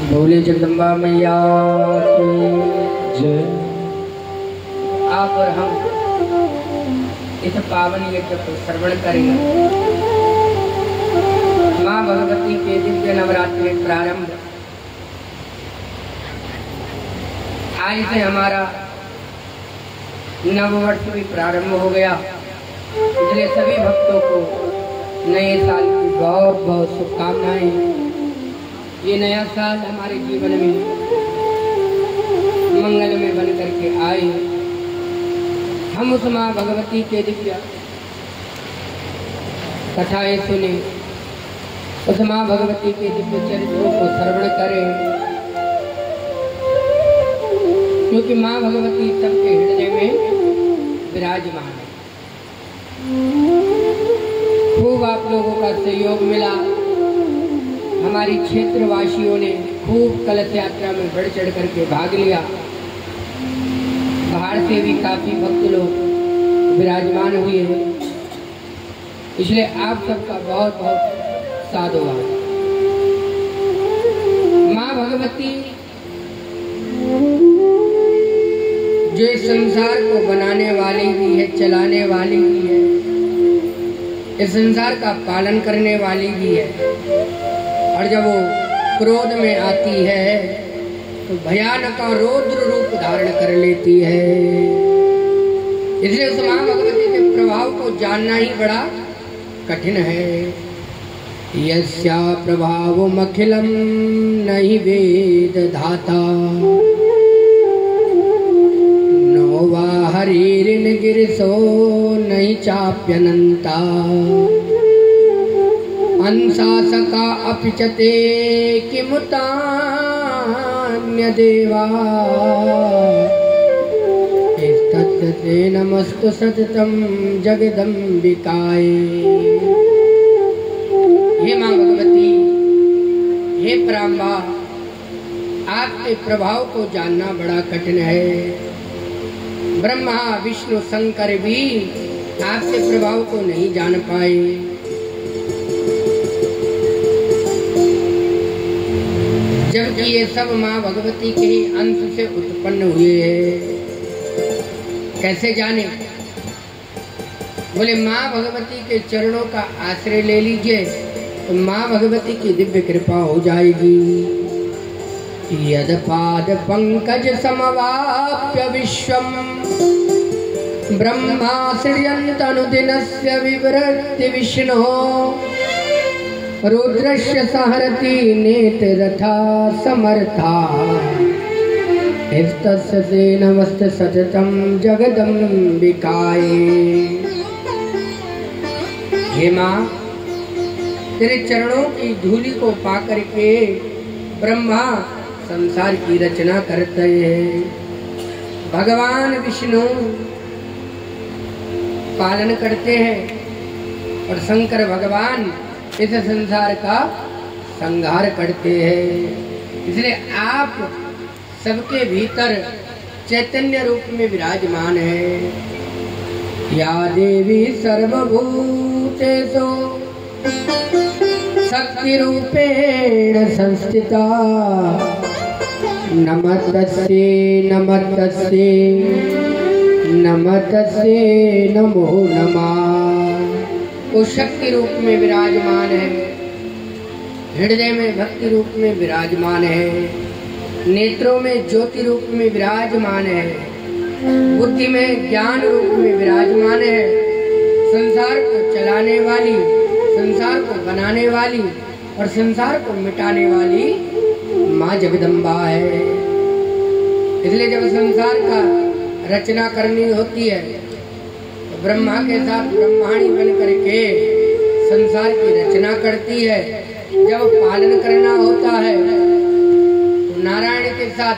बोले जगदम्बा मैया की जय। आप और हम इस पावन यज्ञ को श्रवण करेंगे। माँ भगवती के दिव्य नवरात्रि प्रारंभ। आज से हमारा नववर्ष भी प्रारंभ हो गया, इसलिए सभी भक्तों को नए साल की बहुत बहुत शुभकामनाएं। ये नया साल हमारे जीवन में मंगल में बन करके आए। हम उस माँ भगवती के दिव्य कथाएं सुने, उस माँ भगवती के दिव्य चरित्रों को श्रवण करें, क्योंकि माँ भगवती सबके हृदय में विराजमान है। खूब आप लोगों का सहयोग मिला। हमारी क्षेत्रवासियों ने खूब कलश यात्रा में बढ़ चढ़ करके भाग लिया। बाहर से भी काफी भक्त लोग विराजमान हुए हैं, इसलिए आप सबका बहुत बहुत साधुवाद। माँ भगवती जो इस संसार को बनाने वाली भी है, चलाने वाली भी है, इस संसार का पालन करने वाली भी है। और जब वो क्रोध में आती है तो भयानक रौद्र रूप धारण कर लेती है। इसलिए उस माँ भगवती के प्रभाव को जानना ही बड़ा कठिन है। यस्या प्रभावमखिलं नहि वेद धाता, नो वा हरिर्न गिरिशो नहि चाप्यनन्ता, अंशासका अपि च ते किमुतान्यदेवा, तत्ते नमस्तु सततं जगदम्बिकाय। हे माँ भगवती, हे पराम्बा, आपके प्रभाव को जानना बड़ा कठिन है। ब्रह्मा विष्णु शंकर भी आपके प्रभाव को नहीं जान पाए। जबकि ये सब माँ भगवती के ही अंश से उत्पन्न हुए हैं। कैसे जाने? बोले माँ भगवती के चरणों का आश्रय ले लीजिए तो माँ भगवती की दिव्य कृपा हो जाएगी। यद पाद पंकज समवाप्य विश्वम, ब्रह्मा सृजन्तनुदिनस्य विवृत्ति विष्णो, रुद्रस्य सहरति नेत्ररथा समर्था, तस्य ते नमस्ते सततं जगदम्बिकाय। हे माँ, तेरे चरणों की धूलि को पाकर के ब्रह्मा संसार की रचना करते हैं। भगवान विष्णु पालन करते हैं और शंकर भगवान इस संसार का संहार करते हैं। इसलिए आप सबके भीतर चैतन्य रूप में विराजमान है। या देवी सर्वभूतेषु शक्ति रूपेण संस्थिता, नमस्तस्यै नमस्तस्यै नमस्तस्यै नमो नमः। वो शक्ति रूप में विराजमान है, हृदय में भक्ति रूप में विराजमान है, नेत्रों में ज्योति रूप में विराजमान है, बुद्धि में ज्ञान रूप में विराजमान है। संसार को चलाने वाली, संसार को बनाने वाली और संसार को मिटाने वाली माँ जगदम्बा है। इसलिए जब संसार का रचना करनी होती है तो ब्रह्मा के साथ ब्रह्माणी बन करके संसार की रचना करती है। जब पालन करना होता है तो नारायण के साथ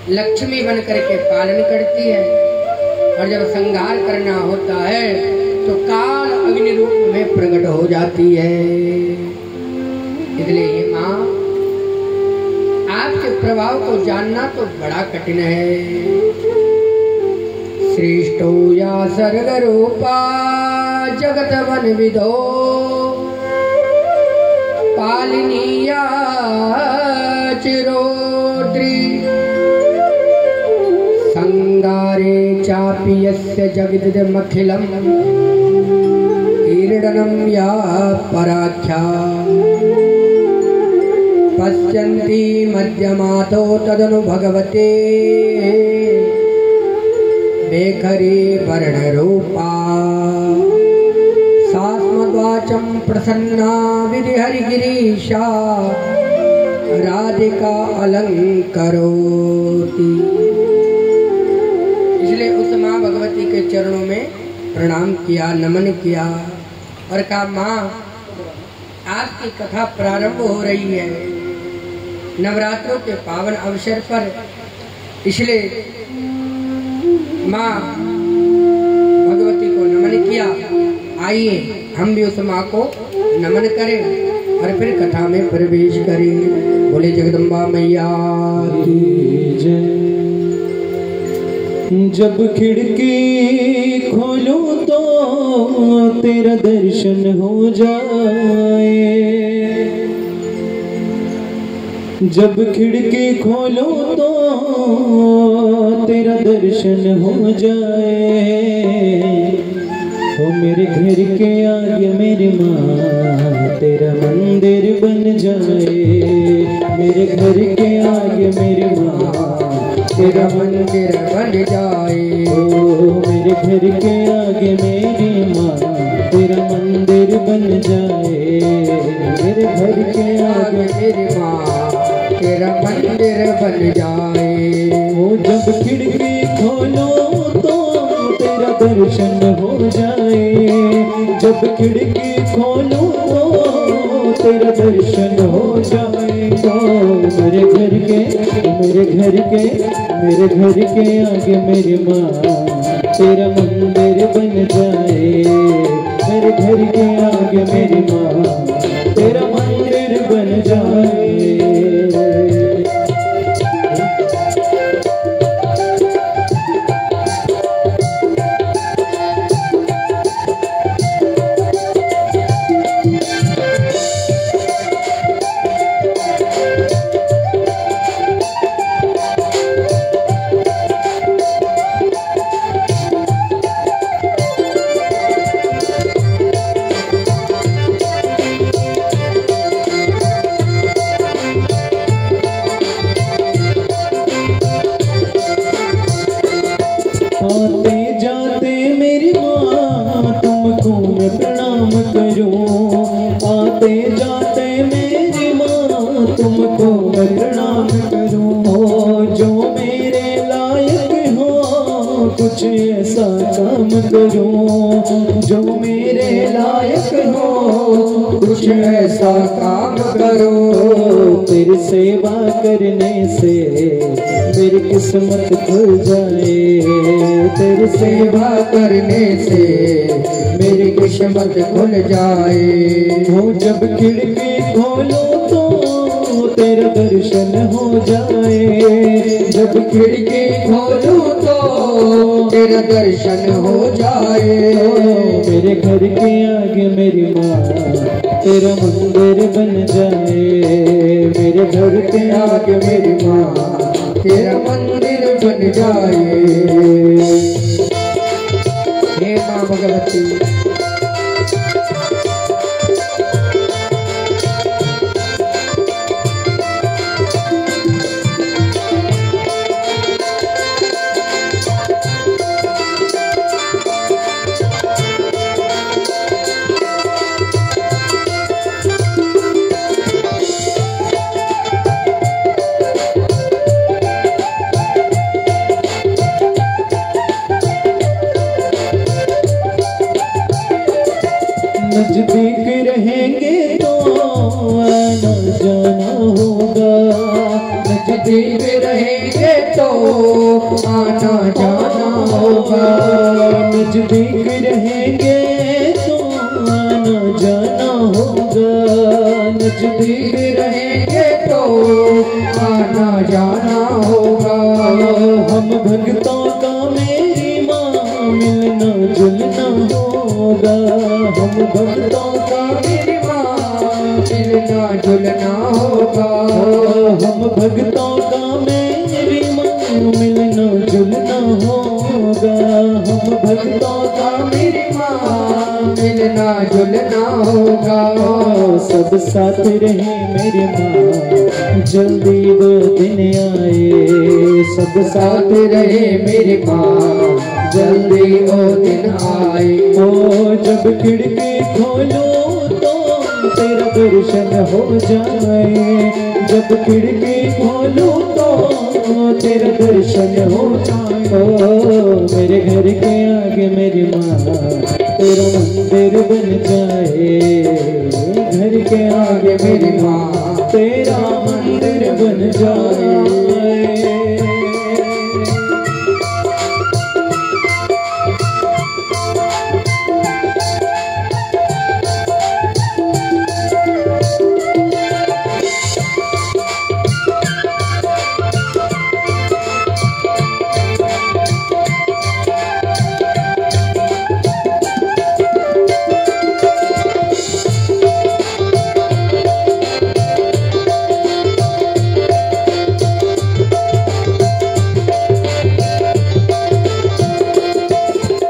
लक्ष्मी बन करके पालन करती है, और जब संहार करना होता है तो काल अग्नि रूप में प्रकट हो जाती है। इसलिए ये माँ, आपके प्रभाव को जानना तो बड़ा कठिन है। श्रेष्ठो या सर्ग रूपा जगत वन विदो, पालिनीया यस्य जगदिदमखिलं क्रीडनं या पराख्या पश्यन्ति मध्यमातो तदनु भगवते बेखरी वर्णरूपा सास्मद्वाचं प्रसन्ना विधिहरिगिरीशा राधिका अलंकरोति। इसलिए उस माँ भगवती के चरणों में प्रणाम किया, नमन किया और कहा माँ आज की कथा प्रारंभ हो रही है नवरात्रों के पावन अवसर पर, इसलिए माँ भगवती को नमन किया। आइए हम भी उस माँ को नमन करें और फिर कथा में प्रवेश करें। बोले जगदम्बा मैया की जय। जब खिड़की खोलूं तो तेरा दर्शन हो जाए, जब खिड़की खोलूं तो तेरा दर्शन हो जाए। ओ मेरे घर के आगे मेरी माँ तेरा मंदिर बन जाए, मेरे घर के आगे मेरी माँ तेरा मंदिर बन जाए। ओ मेरे घर के आगे मेरी माँ तेरा मंदिर बन जाए, मेरे घर के आगे मेरी माँ तेरा मंदिर बन जाए। ओ जब खिड़की खोलो तो तेरा दर्शन हो जाए, जब खिड़की खोलो तो तेरा दर्शन हो जाए। तो मेरे घर के आगे मेरी माँ तेरा मंदिर बन जाए, मेरे घर के आगे मेरी माँ तेरा मंदिर बन जाए। आते जाते मेरी माँ तुमको मैं प्रणाम करूं, आते जाते मेरी माँ तुमको मैं प्रणाम करूं। जो मेरे लायक हो कुछ ऐसा काम करूं, जो मेरे लायक हो कुछ ऐसा काम करो। तेरी सेवा करने से मेरी किस्मत खुल जाए, तेरी सेवा करने से मेरी किस्मत खुल जाए। वो जब खिड़की खोलो तो तेरा दर्शन हो जाए, जब खिड़की खोलो तो तेरा दर्शन हो जाए। मेरे घर के आगे मेरी माँ तेरा मंदिर बन जाए, मेरे घर के आगे मेरी माँ तेरा मंदिर बन जाए। हे माँ भगवती नजदीक रहेंगे तो आना जाना होगा, नजदीक रहेंगे तो आना जाना होगा। नजदीक रहेंगे तो आना जाना होगा, नजदीक रहेंगे तो आना जाना होगा। हम भक्तों का मेरी माँ मिलना जुलना होगा, हम भक्तों का मेरी माँ मिलना जुलना होगा। हम भक्तों का मेरी माँ मिलना जुलना होगा, हम भक्तों का मेरी माँ मिलना जुलना होगा। सब साथ रहे मेरी माँ जल्दी वो दिन आए। सब साथ रहे मेरी माँ जल्दी वो दिन आए। ओ जब खिड़की खोलो तो तेरा दर्शन हो जाए। जब खिड़की खोलो तो तेरा दर्शन हो जाए। ओ मेरे घर के आगे मेरी माँ तेरा मंदिर बन जाए। घर के आगे मेरी माँ तेरा मंदिर बन जाए।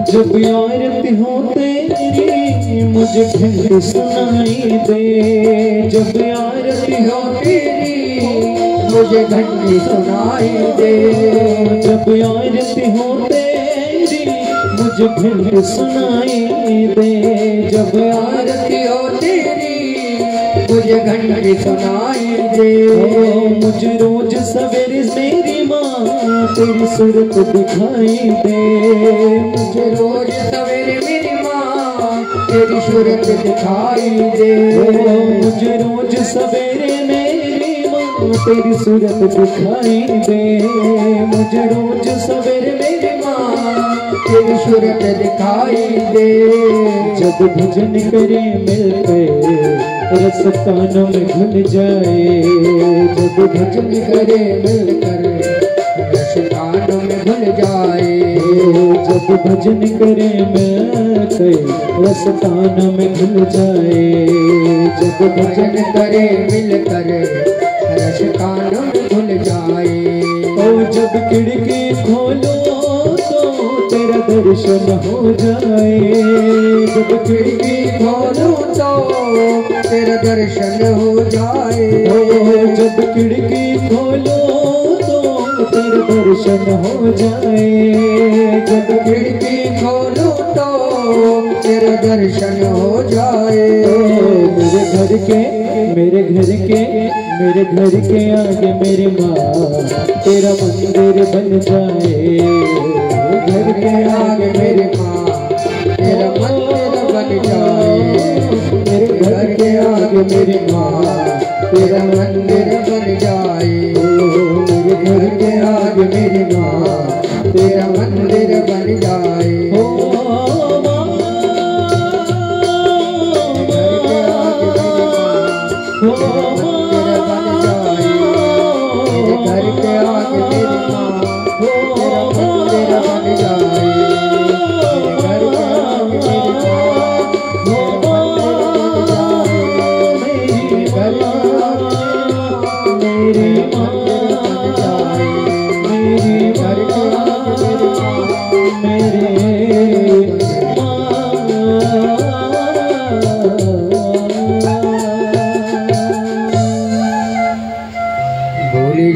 जब आरती हो तेरी मुझे घंटी सुनाई दे। जब आरती हो तेरी मुझे घंटी सुनाई दे। जब आरती हो तेरी मुझे घंटी सुनाई दे। जब आरती हो तेरी मुझे घंटी सुनाई दे। मुझे रोज सवेरे मेरी माँ तेरी सूरत दिखाई दे। मुझे रोज सवेरे मेरी माँ तेरी सूरत दिखाई दे। मुझे रोज सवेरे मेरी माँ तेरी सूरत दिखाई दे। मुझे रोज सवेरे मेरी माँ तेरी सूरत दिखाई दे। जब भजन करे मिलकर रस कानों में घुल जाए। जब भजन करे मिलकर रस कानों में घुल जाए। जब भजन करे मिलकर रस कानों में घुल जाए। जब भजन करे मिलकर रस कानों में घुल जाए। ओ जब खिड़की खोलो तो तेरा दर्शन हो जाए। जब खिड़की खोलो तो तेरा दर्शन हो जाए। ओ जब खिड़की खोलो तो तेरा दर्शन हो जाए। जब खिड़की खोलो तो तेरा दर्शन हो जाए। मेरे घर के आगे मेरी माँ तेरा मंदिर बन जाए। घर के आगे मेरी माँ तेरा मंदिर बन जाए। मेरे घर के आगे मेरी माँ तेरा मंदिर बन जाए। मेरे घर के आगे मेरी माँ तेरा मंदिर बन जाए। घर के आगे मेरी माँ तेरा मंदिर बन जाए। घर के आगे मेरी माँ तेरा मंदिर बन जाए। मेरी घर के आगे मेरी माँ मेरे बोली